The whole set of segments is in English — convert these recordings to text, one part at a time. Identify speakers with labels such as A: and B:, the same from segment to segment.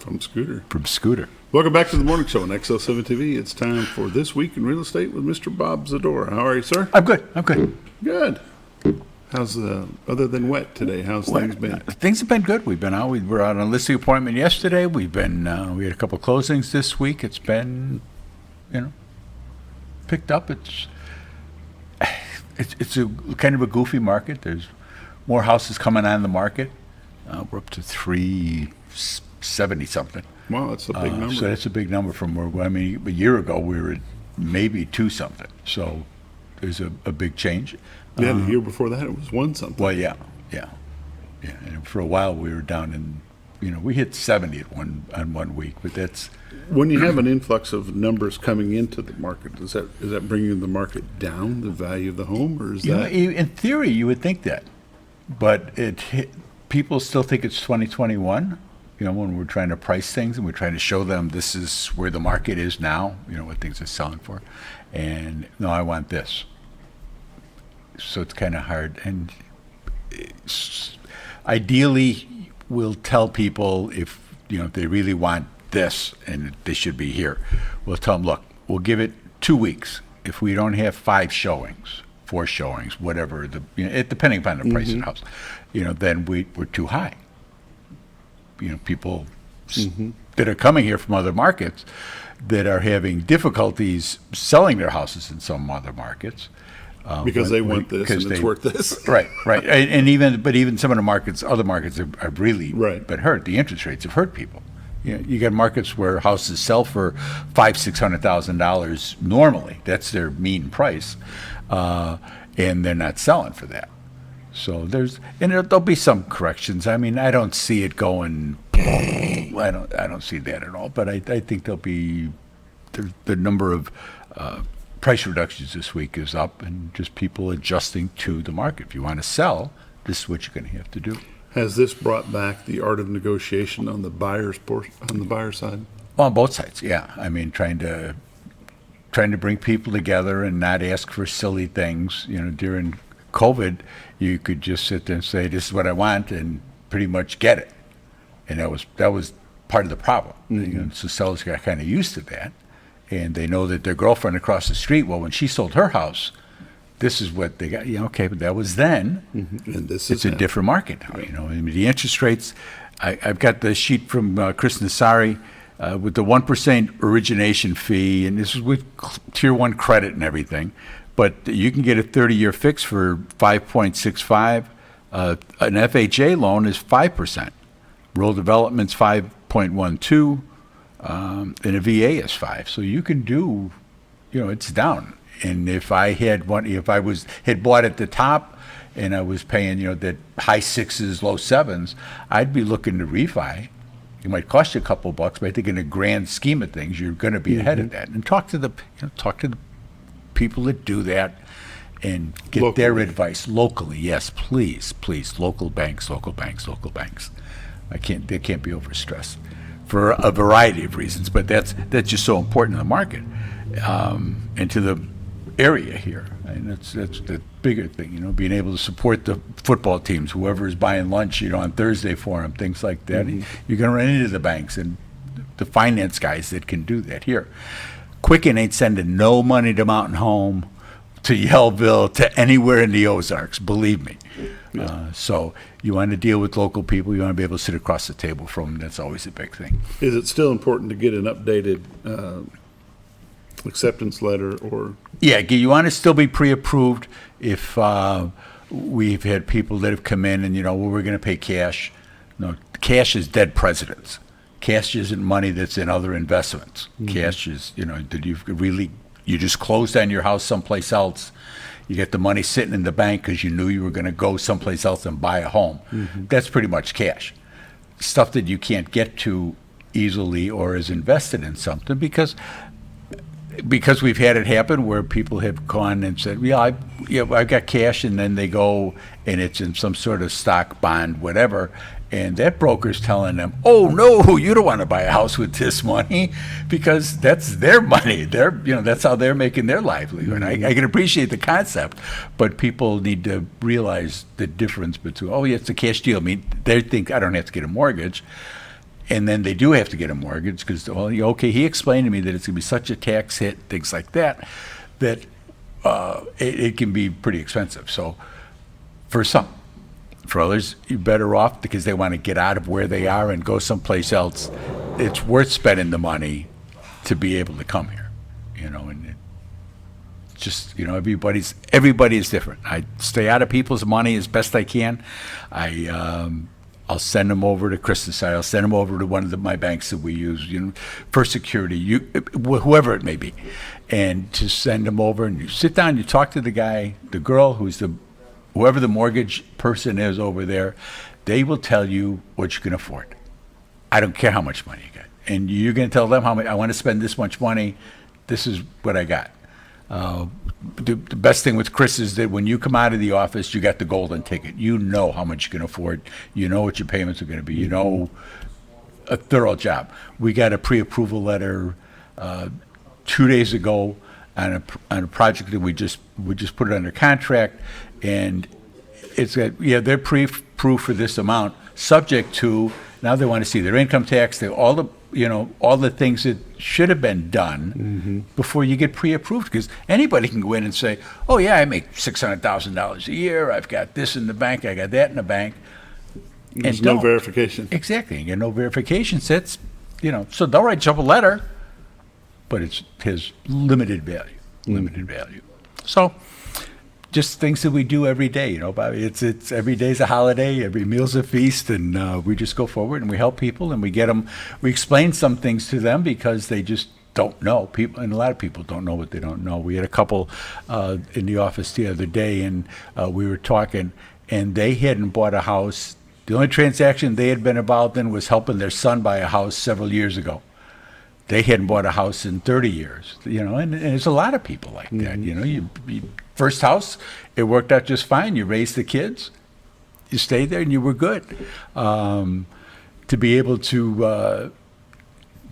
A: From Scooter.
B: From Scooter.
A: Welcome back to the Morning Show on XL7 TV. It's time for This Week in Real Estate with Mr. Bob Zadora. How are you, sir?
B: I'm good.
A: Good. How's, other than wet today, how's things been?
B: Things have been good. We've been out. We were out on a listing appointment yesterday. We had a couple closings this week. It's been, picked up. It's a kind of a goofy market. There's more houses coming on the market. We're up to 370 something.
A: Wow, that's a big number.
B: So that's a big number from where, a year ago we were at maybe 2 something. So there's a big change.
A: Yeah, the year before that it was 1 something.
B: Well, yeah. And for a while we were down in, we hit 70 on 1 week, but that's.
A: When you have an influx of numbers coming into the market, is that bringing the market down, the value of the home, or is that?
B: In theory, you would think that, but people still think it's 2021. When we're trying to price things and we're trying to show them this is where the market is now, what things are selling for, and no, I want this. So it's kind of hard. And ideally, we'll tell people if they really want this and they should be here, we'll tell them, look, we'll give it 2 weeks. If we don't have 5 showings, 4 showings, whatever, depending upon the price of the house, then we're too high. People that are coming here from other markets that are having difficulties selling their houses in some other markets.
A: Because they want this and it's worth this.
B: Right. And even some of the other markets have really been hurt. The interest rates have hurt people. You got markets where houses sell for $500,000-$600,000 normally. That's their mean price, and they're not selling for that. So there'll be some corrections. I don't see it going. I don't see that at all. But I think there'll be the number of price reductions this week is up, and just people adjusting to the market. If you want to sell, this is what you're going to have to do.
A: Has this brought back the art of negotiation on the buyer's side?
B: On both sides, yeah. Trying to bring people together and not ask for silly things. During COVID, you could just sit there and say, "This is what I want," and pretty much get it. And that was part of the problem. So sellers got kind of used to that, and they know that their girlfriend across the street. Well, when she sold her house, this is what they got. Okay, but that was then.
A: And it's
B: a different market now. The interest rates. I've got the sheet from Chris Nassari with the 1% origination fee, and this is with Tier 1 credit and everything. But you can get a 30-year fix for 5.65. An FHA loan is 5%. Rural Development's 5.12, and a VA is 5. So you can do, it's down. And if I had bought at the top, and I was paying, that high 6s, low 7s, I'd be looking to refi. It might cost you a couple bucks, but I think in the grand scheme of things, you're going to be ahead of that. And talk to the people that do that and get locally. Their advice locally. Yes, please, local banks. They can't be overstressed for a variety of reasons, but that's just so important in the market and to the area here. And that's the bigger thing, being able to support the football teams, whoever is buying lunch, on Thursday for them, things like that. You're going to run into the banks and the finance guys that can do that here. Quicken ain't sending no money to Mountain Home, to Yellville, to anywhere in the Ozarks, believe me. So you want to deal with local people, you want to be able to sit across the table from them. That's always a big thing.
A: Is it still important to get an updated acceptance letter? Or
B: Yeah, you want to still be pre-approved. If we've had people that have come in and, we're going to pay cash. No, cash is dead presidents. Cash isn't money that's in other investments. Cash is, did you just closed on your house someplace else. You get the money sitting in the bank because you knew you were going to go someplace else and buy a home. That's pretty much cash. Stuff that you can't get to easily or is invested in something because we've had it happen where people have gone and said, I've got cash, and then they go and it's in some sort of stock, bond, whatever, and that broker's telling them, oh no, you don't want to buy a house with this money, because that's their money. That's how they're making their livelihood. I can appreciate the concept, but people need to realize the difference between, it's a cash deal. They think I don't have to get a mortgage. and then they do have to get a mortgage because, well, okay, he explained to me that it's going to be such a tax hit, things like that, that it can be pretty expensive. So for some. For others, you're better off because they want to get out of where they are and go someplace else. It's worth spending the money to be able to come here, and it's just, everybody is different. I stay out of people's money as best I can. I'll send them over to Christmas. I'll send them over to one of my banks that we use, for security, whoever it may be, and to send them over and you sit down, you talk to the guy, the girl whoever the mortgage person is over there, they will tell you what you can afford. I don't care how much money you got. And you're going to tell them how much, I want to spend this much money, this is what I got. The best thing with Chris is that when you come out of the office, you got the golden ticket. You know how much you can afford. You know what your payments are going to be. You know a thorough job. We got a pre-approval letter 2 days ago on a project that we just put it under contract, and it's that they're pre-approved for this amount, subject to, now they want to see their income tax, all the things that should have been done before you get pre-approved, because anybody can go in and say, oh yeah, I make $600,000 a year, I've got this in the bank, I got that in the bank.
A: There's no verification.
B: Exactly, you get no verification sets, so they'll write you up a letter, but it has limited value. So just things that we do every day, Bobby. It's every day's a holiday, every meal's a feast, and we just go forward and we help people and we explain some things to them because they just don't know. And a lot of people don't know what they don't know. We had a couple in the office the other day, and we were talking, and they hadn't bought a house. The only transaction they had been involved in was helping their son buy a house several years ago. They hadn't bought a house in 30 years, and there's a lot of people like that. You first house, it worked out just fine. You raised the kids, you stayed there, and you were good. To be able to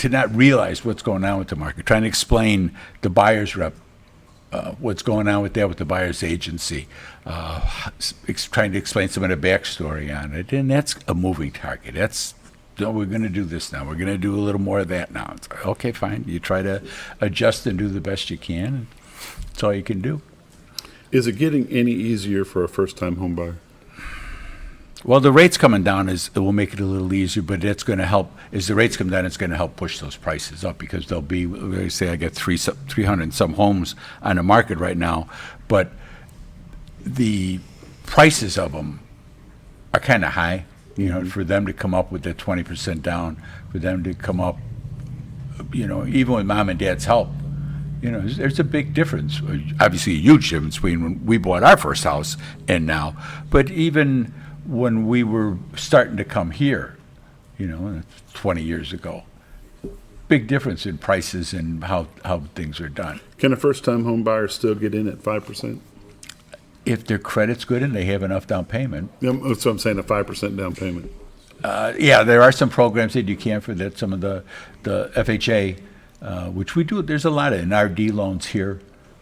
B: not realize what's going on with the market, trying to explain the buyer's rep, what's going on with that with the buyer's agency, trying to explain some of the backstory on it, and that's a moving target. We're going to do this now. We're going to do a little more of that now. It's like, okay, fine. You try to adjust and do the best you can. And that's all you can do.
A: Is it getting any easier for a first-time home buyer?
B: Well, the rates coming down it will make it a little easier, but it's going to help. As the rates come down, it's going to help push those prices up because they'll be, they say I got 300 and some homes on the market right now, but the prices of them are kind of high. For them to come up with that 20% down, for them to come up, even with mom and dad's help, there's a big difference. Obviously, a huge difference between when we bought our first house and now. But even when we were starting to come here, 20 years ago, big difference in prices and how things are done.
A: Can a first-time home buyer still get in at 5%?
B: If their credit's good and they have enough down payment.
A: That's what I'm saying, a 5% down payment.
B: There are some programs that you can for that. Some of the FHA, which we do, there's a lot of NRD loans here.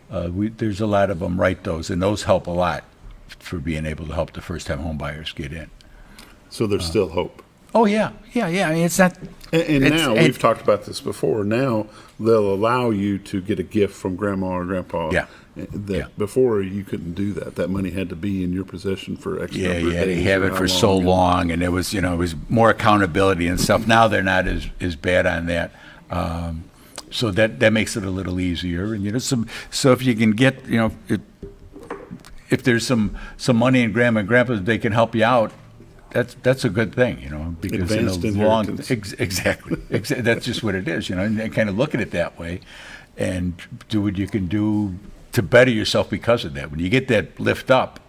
B: There's a lot of them write those, and those help a lot for being able to help the first-time home buyers get in.
A: So there's still hope.
B: Oh, yeah. I mean, it's not.
A: And now, we've talked about this before, now they'll allow you to get a gift from grandma or grandpa.
B: Yeah.
A: Before, you couldn't do that. That money had to be in your possession for X number of days.
B: Yeah, they have it for so long, and it was more accountability and stuff. Now they're not as bad on that. So that makes it a little easier. And so if you can get, if there's some money in grandma and grandpa, they can help you out. That's a good thing, because
A: advanced
B: in a long
A: inheritance.
B: Exactly. That's just what it is, and kind of look at it that way, and do what you can do to better yourself because of that. When you get that lift up,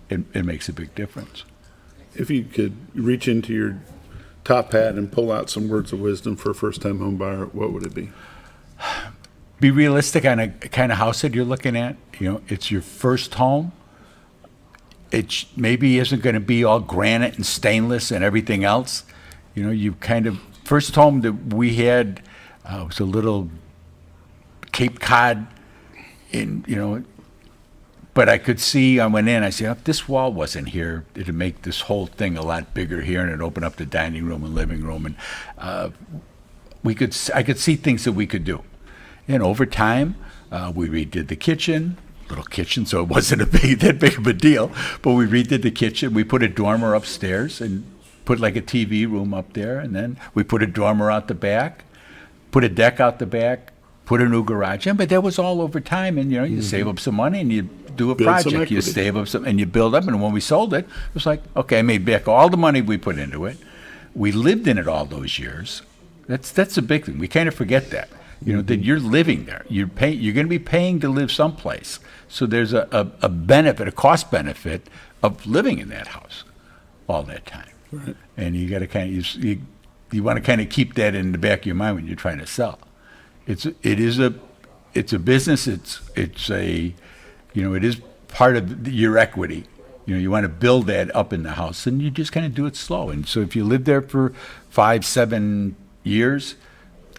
B: it makes a big difference.
A: If you could reach into your top hat and pull out some words of wisdom for a first-time home buyer, what would it be?
B: Be realistic on a kind of house that you're looking at. It's your first home. It maybe isn't going to be all granite and stainless and everything else. You kind of, first home that we had was a little Cape Cod, but But I could see, I went in, I said, if this wall wasn't here, it'd make this whole thing a lot bigger here, and it'd open up the dining room and living room, and I could see things that we could do. And over time, we redid the kitchen, little kitchen, so it wasn't that big of a deal, but we redid the kitchen. We put a dormer upstairs and put like a TV room up there, and then we put a dormer out the back, put a deck out the back, put a new garage in, but that was all over time, and you save up some money and you do a
A: Build some
B: project, you
A: equity.
B: save up some, and you build up, and when we sold it, it was like, okay, I made back all the money we put into it. We lived in it all those years. That's a big thing. We kind of forget that. That you're living there. You're going to be paying to live someplace. So there's a benefit, a cost benefit of living in that house all that time.
A: Right.
B: And you got to kind of you want to kind of keep that in the back of your mind when you're trying to sell. It's a business. It is part of your equity. You want to build that up in the house, and you just kind of do it slow. And so if you live there for 5-7 years,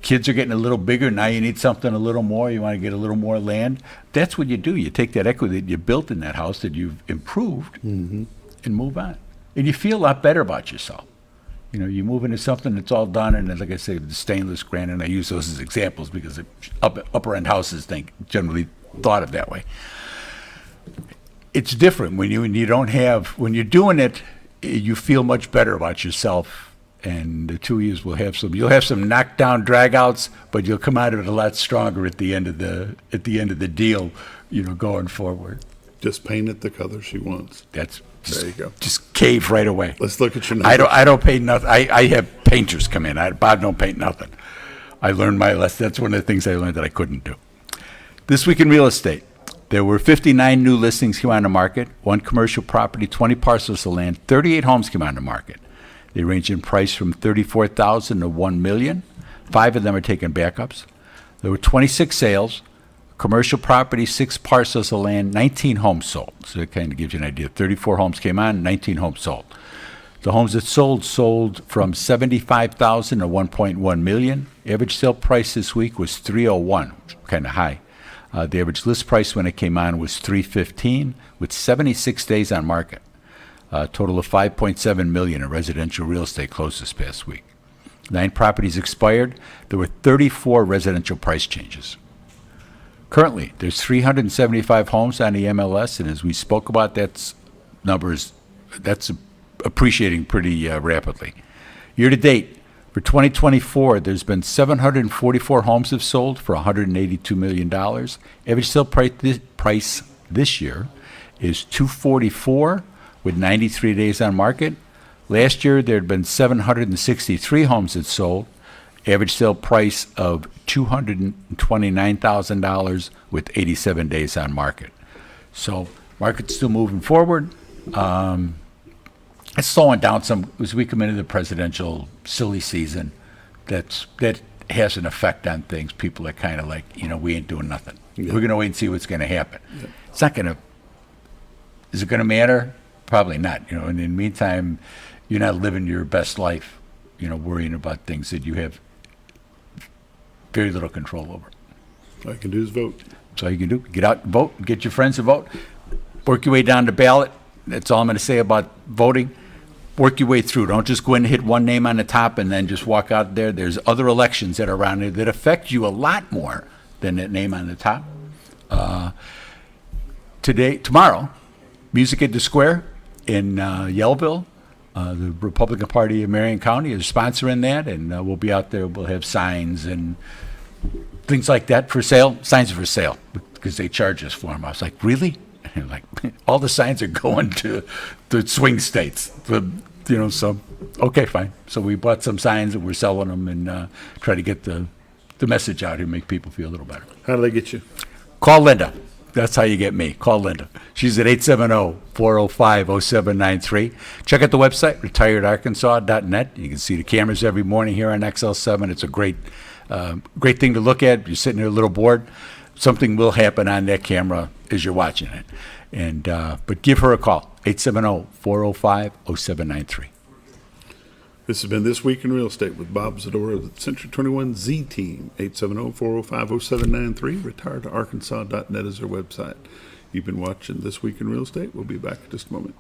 B: kids are getting a little bigger. Now you need something a little more. You want to get a little more land. That's what you do. You take that equity that you built in that house that you've improved and move on. And you feel a lot better about yourself. You move into something that's all done, and like I say, the stainless granite, and I use those as examples because upper end houses generally thought of that way. It's different when when you're doing it, you feel much better about yourself, and the 2 years you'll have some knockdown dragouts, but you'll come out of it a lot stronger at the end of the deal, going forward.
A: Just paint it the color she wants.
B: That's
A: There you go.
B: Just cave right away.
A: Let's look at your numbers.
B: I don't paint nothing. I have painters come in. Bob don't paint nothing. I learned my lesson. That's one of the things I learned that I couldn't do. This week in real estate, there were 59 new listings came on the market, 1 commercial property, 20 parcels of land, 38 homes came on the market. They range in price from $34,000 to $1 million. 5 of them are taking backups. There were 26 sales, commercial property, 6 parcels of land, 19 homes sold. So it kind of gives you an idea. 34 homes came on, 19 homes sold. The homes that sold from $75,000 to $1.1 million. Average sale price this week was $301, kind of high. The average list price when it came on was $315, with 76 days on market. A total of $5.7 million in residential real estate closed this past week. 9 properties expired. There were 34 residential price changes. Currently, there's 375 homes on the MLS, and as we spoke about, that's appreciating pretty rapidly. Year to date, for 2024, there's been 744 homes have sold for $182 million. Average sale price this year is $244 with 93 days on market. Last year, there had been 763 homes that sold. Average sale price of $229,000 with 87 days on market. So market's still moving forward. It's slowing down some as we come into the presidential silly season. That has an effect on things. People are kind of like, we ain't doing nothing.
A: Yeah.
B: We're going to wait and see what's going to happen. Yeah. It's not going to. Is it going to matter? Probably not. In the meantime, you're not living your best life. Worrying about things that you have very little control over.
A: All I can do is vote.
B: That's all you can do. Get out and vote. Get your friends to vote. Work your way down the ballot. That's all I'm going to say about voting. Work your way through. Don't just go in and hit one name on the top and then just walk out there. There's other elections that are around there that affect you a lot more than that name on the top. Tomorrow, Music at the Square in Yellville. The Republican Party of Marion County is sponsoring that, and we'll be out there. We'll have signs and things like that for sale. Signs are for sale because they charge us for them. I was like, really? And like, all the signs are going to the swing states. So, okay, fine. So we bought some signs and we're selling them and try to get the message out here and make people feel a little better.
A: How do they get you?
B: Call Linda. That's how you get me. Call Linda. She's at 870-405-0793. Check out the website, retiredarkansas.net. You can see the cameras every morning here on XL7. It's a great thing to look at. You're sitting there a little bored. Something will happen on that camera as you're watching it. But give her a call, 870-405-0793.
A: This has been This Week in Real Estate with Bob Zadora of the Century 21 Z Team. 870-405-0793. Retiredarkansas.net is their website. You've been watching This Week in Real Estate. We'll be back in just a moment.